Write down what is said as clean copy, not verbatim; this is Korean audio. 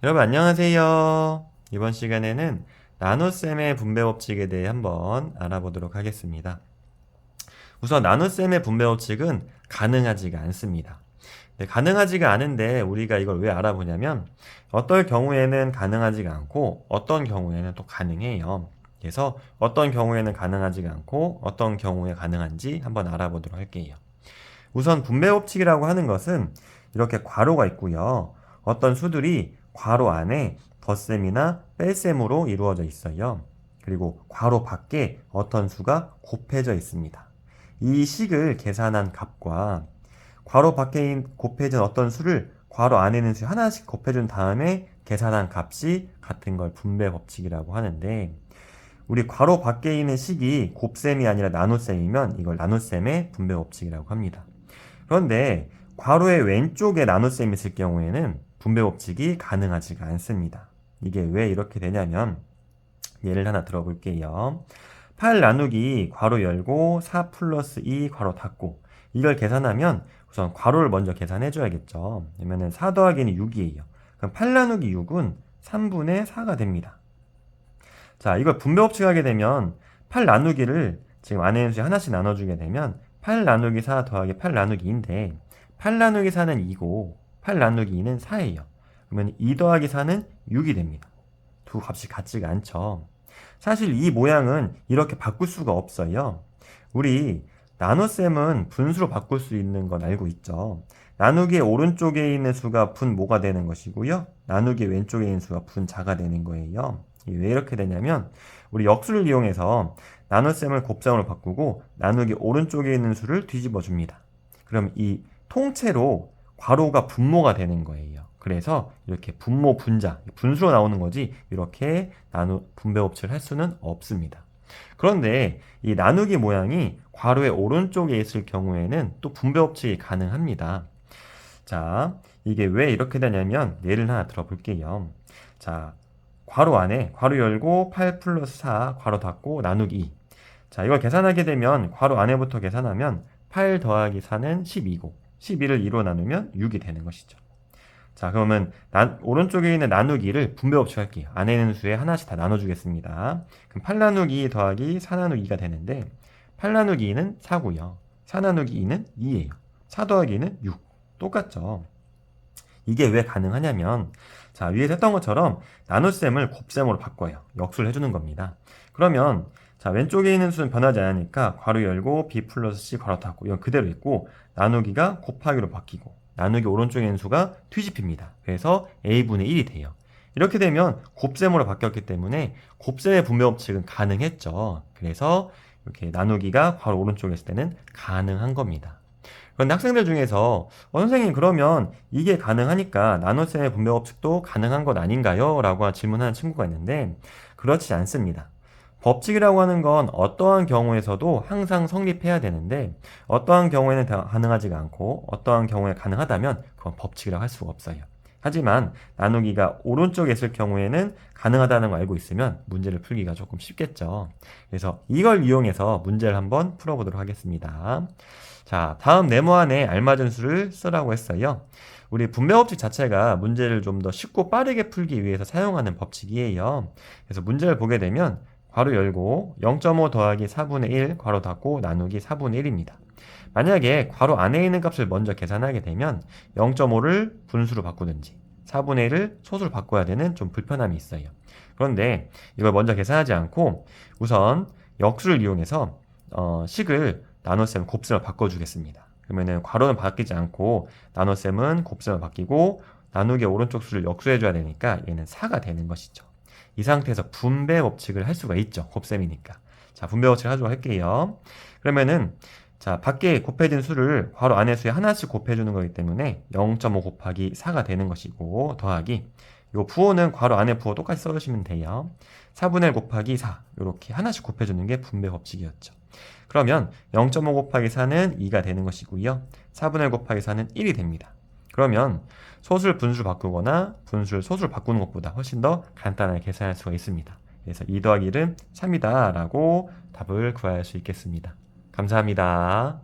여러분 안녕하세요. 이번 시간에는 나눗셈의 분배 법칙에 대해 한번 알아보도록 하겠습니다. 우선 나눗셈의 분배 법칙은 가능하지가 않습니다. 가능하지가 않은데 우리가 이걸 왜 알아보냐면 어떤 경우에는 가능하지가 않고 어떤 경우에는 또 가능해요. 그래서 어떤 경우에는 가능하지가 않고 어떤 경우에 가능한지 한번 알아보도록 할게요. 우선 분배 법칙이라고 하는 것은 이렇게 괄호가 있고요. 어떤 수들이 괄호 안에 덧셈이나 뺄셈으로 이루어져 있어요. 그리고 괄호 밖에 어떤 수가 곱해져 있습니다. 이 식을 계산한 값과 괄호 밖에 곱해진 어떤 수를 괄호 안에 있는 수 하나씩 곱해준 다음에 계산한 값이 같은 걸 분배 법칙이라고 하는데, 우리 괄호 밖에 있는 식이 곱셈이 아니라 나눗셈이면 이걸 나눗셈의 분배 법칙이라고 합니다. 그런데 괄호의 왼쪽에 나눗셈이 있을 경우에는 분배 법칙이 가능하지가 않습니다. 이게 왜 이렇게 되냐면 예를 하나 들어볼게요. 8 나누기 괄호 열고 4 플러스 2 괄호 닫고, 이걸 계산하면 우선 괄호를 먼저 계산해 줘야겠죠. 그러면 4 더하기는 6이에요. 그럼 8 나누기 6은 3분의 4가 됩니다. 자, 이걸 분배 법칙 하게 되면 8 나누기를 지금 안에 있는 수에 하나씩 나눠주게 되면 8 나누기 4 더하기 8 나누기 2인데 8 나누기 4는 2고 8 나누기 2는 4예요. 그러면 2 더하기 4는 6이 됩니다. 두 값이 같지가 않죠. 사실 이 모양은 이렇게 바꿀 수가 없어요. 우리 나눗셈은 분수로 바꿀 수 있는 건 알고 있죠. 나누기의 오른쪽에 있는 수가 분모가 되는 것이고요. 나누기 왼쪽에 있는 수가 분자가 되는 거예요. 왜 이렇게 되냐면 우리 역수를 이용해서 나눗셈을 곱셈으로 바꾸고 나누기 오른쪽에 있는 수를 뒤집어 줍니다. 그럼 이 통째로 괄호가 분모가 되는 거예요. 그래서 이렇게 분모 분자, 분수로 나오는 거지 이렇게 분배 법칙을 할 수는 없습니다. 그런데 이 나누기 모양이 괄호의 오른쪽에 있을 경우에는 또 분배 법칙이 가능합니다. 자, 이게 왜 이렇게 되냐면 예를 하나 들어볼게요. 자, 괄호 안에 괄호 열고 8 플러스 4 괄호 닫고 나누기 2. 자, 이걸 계산하게 되면 괄호 안에부터 계산하면 8 더하기 4는 12고 12를 2로 나누면 6이 되는 것이죠. 자, 그러면 오른쪽에 있는 나누기를 분배 법칙 할게요. 안에 있는 수에 하나씩 다 나눠주겠습니다. 그럼 8 나누기 2 더하기 4 나누기 2가 되는데 8 나누기 2는 4고요. 4 나누기 2는 2예요. 4 더하기 2는 6. 똑같죠. 이게 왜 가능하냐면 자, 위에서 했던 것처럼 나눗셈을 곱셈으로 바꿔요. 역수를 해주는 겁니다. 그러면 자, 왼쪽에 있는 수는 변하지 않으니까 괄호 열고 b 플러스 c 괄호 닫고 이건 그대로 있고 나누기가 곱하기로 바뀌고 나누기 오른쪽에 있는 수가 뒤집힙니다. 그래서 a분의 1이 돼요. 이렇게 되면 곱셈으로 바뀌었기 때문에 곱셈의 분배 법칙은 가능했죠. 그래서 이렇게 나누기가 괄호 오른쪽에 있을 때는 가능한 겁니다. 그런데 학생들 중에서 선생님 그러면 이게 가능하니까 나눗셈의 분배 법칙도 가능한 것 아닌가요? 라고 질문하는 친구가 있는데 그렇지 않습니다. 법칙이라고 하는 건 어떠한 경우에서도 항상 성립해야 되는데 어떠한 경우에는 가능하지가 않고 어떠한 경우에 가능하다면 그건 법칙이라고 할 수가 없어요. 하지만 나누기가 오른쪽에 있을 경우에는 가능하다는 걸 알고 있으면 문제를 풀기가 조금 쉽겠죠. 그래서 이걸 이용해서 문제를 한번 풀어보도록 하겠습니다. 자, 다음 네모 안에 알맞은 수를 쓰라고 했어요. 우리 분배 법칙 자체가 문제를 좀 더 쉽고 빠르게 풀기 위해서 사용하는 법칙이에요. 그래서 문제를 보게 되면 괄호 열고 0.5 더하기 4분의 1 괄호 닫고 나누기 4분의 1입니다. 만약에 괄호 안에 있는 값을 먼저 계산하게 되면 0.5를 분수로 바꾸든지 4분의 1을 소수로 바꿔야 되는 좀 불편함이 있어요. 그런데 이걸 먼저 계산하지 않고 우선 역수를 이용해서 식을 나눗셈 곱셈을 바꿔주겠습니다. 그러면은 괄호는 바뀌지 않고 나눗셈은 곱셈을 바뀌고 나누기 오른쪽 수를 역수해줘야 되니까 얘는 4가 되는 것이죠. 이 상태에서 분배 법칙을 할 수가 있죠. 곱셈이니까. 자, 분배 법칙을 하도록 할게요. 그러면은 자, 밖에 곱해진 수를 괄호 안의 수에 하나씩 곱해주는 거기 때문에 0.5 곱하기 4가 되는 것이고 더하기 요 부호는 괄호 안의 부호 똑같이 써주시면 돼요. 4분의 1 곱하기 4 이렇게 하나씩 곱해주는 게 분배 법칙이었죠. 그러면 0.5 곱하기 4는 2가 되는 것이고요. 4분의 1 곱하기 4는 1이 됩니다. 그러면 소수를 분수로 바꾸거나 분수를 소수로 바꾸는 것보다 훨씬 더 간단하게 계산할 수가 있습니다. 그래서 2 더하기 1은 3이다 라고 답을 구할 수 있겠습니다. 감사합니다.